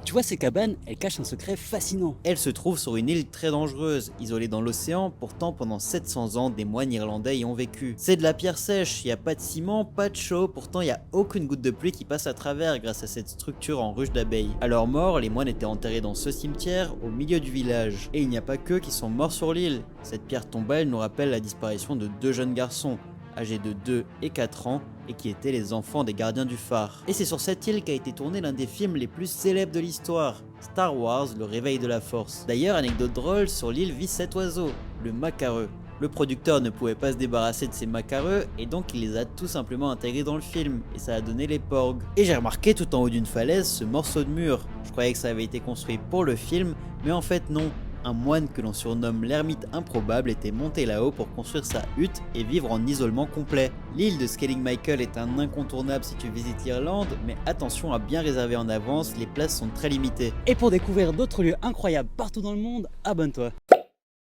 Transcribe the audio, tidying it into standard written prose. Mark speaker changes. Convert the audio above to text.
Speaker 1: Tu vois, ces cabanes, elles cachent un secret fascinant.
Speaker 2: Elle se trouve sur une île très dangereuse, isolée dans l'océan, pourtant pendant 700 ans, des moines irlandais y ont vécu. C'est de la pierre sèche, il n'y a pas de ciment, pas de chaux, pourtant il n'y a aucune goutte de pluie qui passe à travers grâce à cette structure en ruche d'abeilles. À leur mort, les moines étaient enterrés dans ce cimetière, au milieu du village. Et il n'y a pas qu'eux qui sont morts sur l'île. Cette pierre tombale nous rappelle la disparition de deux jeunes garçons, âgés de 2 et 4 ans, et qui étaient les enfants des gardiens du phare. Et c'est sur cette île qu'a été tourné l'un des films les plus célèbres de l'histoire, Star Wars, le réveil de la force. D'ailleurs, anecdote drôle, sur l'île vit cet oiseau, le macareux. Le producteur ne pouvait pas se débarrasser de ces macareux, et donc il les a tout simplement intégrés dans le film, et ça a donné les porgs. Et j'ai remarqué tout en haut d'une falaise ce morceau de mur. Je croyais que ça avait été construit pour le film, mais en fait non. Un moine que l'on surnomme l'ermite improbable était monté là-haut pour construire sa hutte et vivre en isolement complet. L'île de Scaling Michael est un incontournable si tu visites l'Irlande, mais attention à bien réserver en avance, les places sont très limitées.
Speaker 1: Et pour découvrir d'autres lieux incroyables partout dans le monde, abonne-toi.